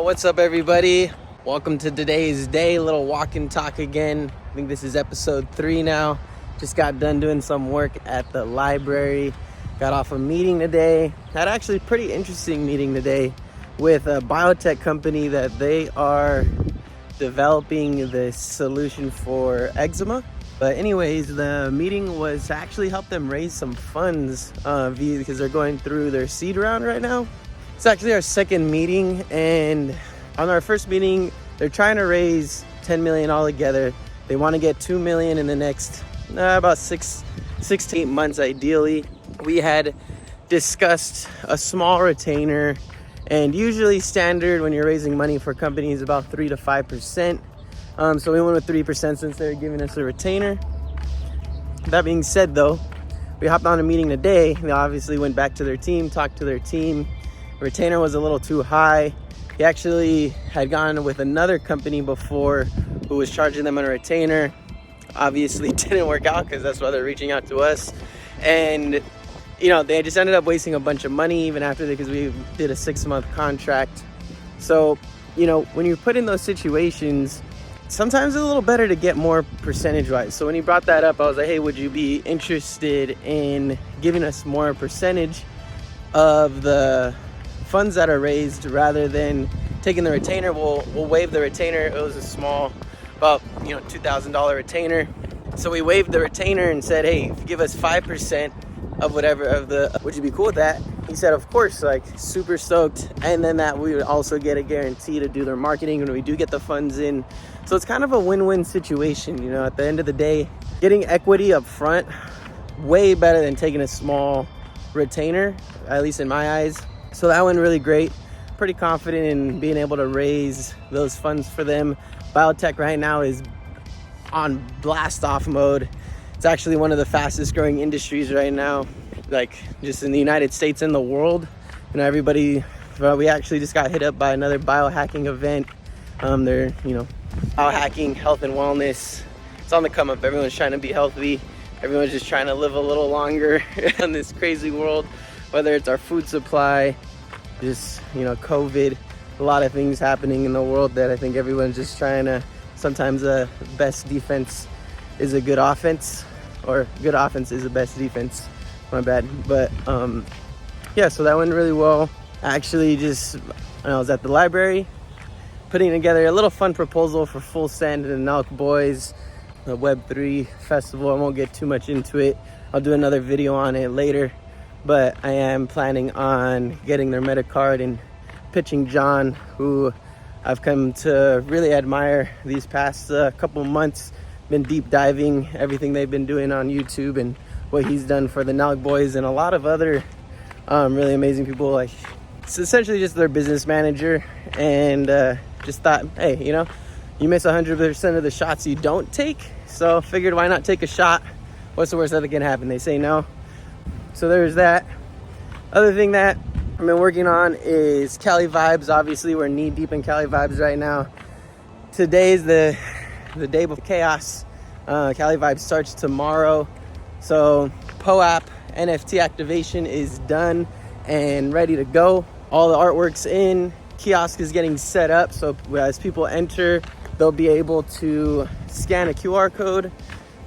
What's up, everybody? Welcome to today's day, little walk and talk again. I think this is episode 3 now. Just got done doing some work at the library. Got off a meeting today. Had actually a pretty interesting meeting today with a biotech company that they are developing this solution for eczema. But anyways, the meeting was to actually help them raise some funds because they're going through their seed round right now. It's actually our second meeting, and on our first meeting, they're trying to raise $10 million all together. They want to get $2 million in the next about six to 8 months, ideally. We had discussed a small retainer, and usually standard when you're raising money for companies about 3 to 5%. So we went with 3% since they're giving us a retainer. That being said, though, we hopped on a meeting today. They obviously went back to their team, talked to their team. Retainer was a little too high. He actually had gone with another company before who was charging them on a retainer. Obviously didn't work out because that's why they're reaching out to us. And they just ended up wasting a bunch of money even after because we did a 6-month contract. So when you're put in those situations, sometimes it's a little better to get more percentage wise. So when he brought that up, I was like, hey, would you be interested in giving us more percentage of the funds that are raised rather than taking the retainer? We'll waive the retainer. It was a small, about $2,000 retainer. So we waived the retainer and said, hey, if you give us 5% of whatever of the, would you be cool with that? He said, of course, like super stoked. And then that we would also get a guarantee to do their marketing when we do get the funds in. So it's kind of a win-win situation. At the end of the day, getting equity up front, way better than taking a small retainer, at least in my eyes. So that went really great. Pretty confident in being able to raise those funds for them. Biotech right now is on blast off mode. It's actually one of the fastest growing industries right now, like just in the United States and the world. We actually just got hit up by another biohacking event. They're, biohacking, health and wellness. It's on the come up. Everyone's trying to be healthy. Everyone's just trying to live a little longer in this crazy world, whether it's our food supply, just, COVID, a lot of things happening in the world that I think everyone's just trying to, sometimes the best defense is a good offense, or good offense is the best defense, my bad. But so that went really well. Actually, I was at the library putting together a little fun proposal for Full Send and the Nelk Boys, the Web3 festival. I won't get too much into it. I'll do another video on it later. But I am planning on getting their meta card and pitching John, who I've come to really admire these past couple months. Been deep diving everything they've been doing on YouTube and what he's done for the Nelk Boys and a lot of other really amazing people. Like, it's essentially just their business manager, and just thought, hey, you miss 100% of the shots you don't take. So figured, why not take a shot? What's the worst that can happen? They say no. So there's that. Other thing that I've been working on is Cali vibes. Obviously, we're knee deep in Cali vibes right now. Today's the day of chaos. Cali vibes starts tomorrow. So POAP NFT activation is done and ready to go. All the artwork's in. Kiosk is getting set up. So as people enter, they'll be able to scan a QR code.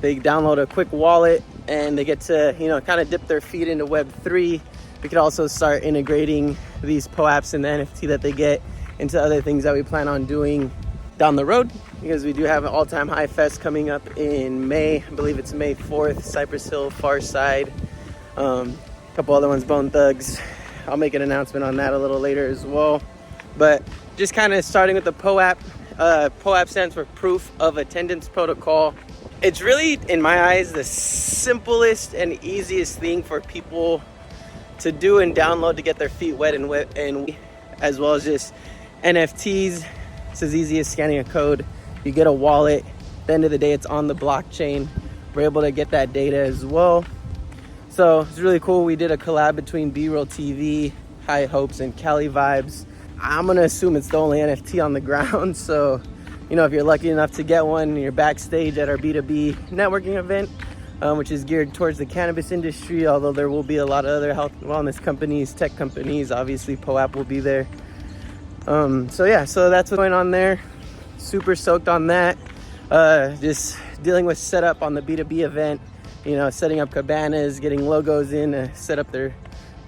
They download a quick wallet, and they get to, kind of dip their feet into Web3. We could also start integrating these POAPs and the NFT that they get into other things that we plan on doing down the road, because we do have an all-time high fest coming up in May. I believe it's May 4th, Cypress Hill, Far Side. A couple other ones, Bone Thugs. I'll make an announcement on that a little later as well. But just kind of starting with the POAP. POAP stands for Proof of Attendance Protocol. It's really, in my eyes, the simplest and easiest thing for people to do and download to get their feet wet and as well as just NFTs. It's as easy as scanning a code. You get a wallet. At the end of the day, it's on the blockchain. We're able to get that data as well. So it's really cool. We did a collab between B-Roll TV, High Hopes, and Cali Vibes. I'm going to assume it's the only NFT on the ground. So if you're lucky enough to get one, you're backstage at our B2B networking event, which is geared towards the cannabis industry, although there will be a lot of other health and wellness companies, tech companies. Obviously, POAP will be there. So yeah, so that's what's going on there. Super stoked on that. Just dealing with setup on the B2B event, you know, setting up cabanas, getting logos in to set up their,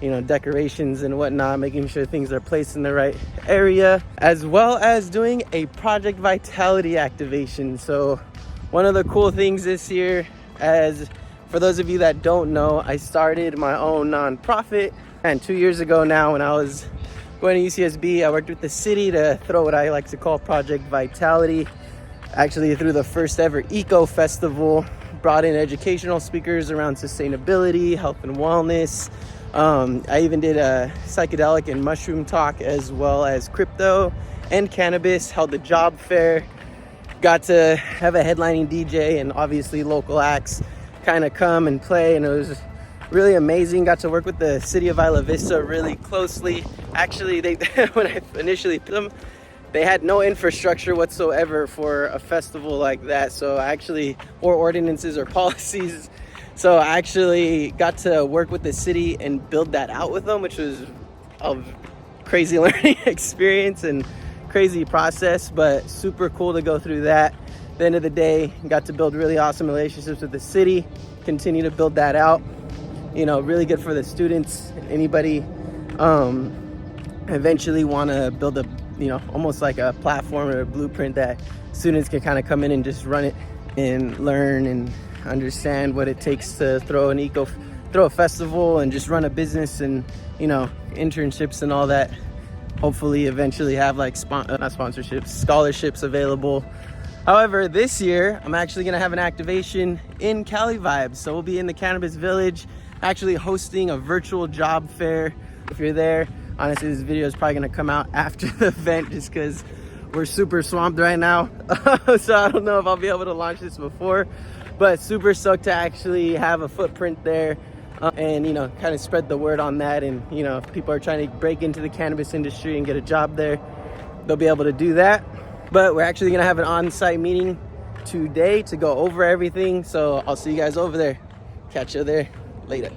you know, decorations and whatnot, making sure things are placed in the right area, as well as doing a project vitality activation. So one of the cool things this year, as for those of you that don't know, I started my own nonprofit, and 2 years ago now, when I was going to UCSB, I worked with the city to throw what I like to call Project Vitality. Actually, through the first ever Eco Festival, brought in educational speakers around sustainability, health and wellness. I even did a psychedelic and mushroom talk, as well as crypto and cannabis, held a job fair, got to have a headlining DJ and obviously local acts kind of come and play, and it was really amazing. Got to work with the city of Isla Vista really closely. Actually, they when I initially put them, they had no infrastructure whatsoever for a festival like that. So I actually, or ordinances or policies. So I actually got to work with the city and build that out with them, which was a crazy learning experience and crazy process, but super cool to go through that. At the end of the day, got to build really awesome relationships with the city, continue to build that out. You know, really good for the students. Anybody eventually want to build a, you know, almost like a platform or a blueprint that students can kind of come in and just run it and learn and understand what it takes to throw a festival and just run a business, and, you know, internships and all that. Hopefully eventually have like not sponsorships, scholarships available. However, this year I'm actually gonna have an activation in Cali vibes. So we'll be in the Cannabis Village, actually hosting a virtual job fair. If you're there, honestly, this video is probably gonna come out after the event just because we're super swamped right now. So I don't know if I'll be able to launch this before, but super stoked to actually have a footprint there, and, you know, kind of spread the word on that. And, you know, if people are trying to break into the cannabis industry and get a job there, they'll be able to do that. But we're actually gonna have an on-site meeting today to go over everything. So I'll see you guys over there. Catch you there later.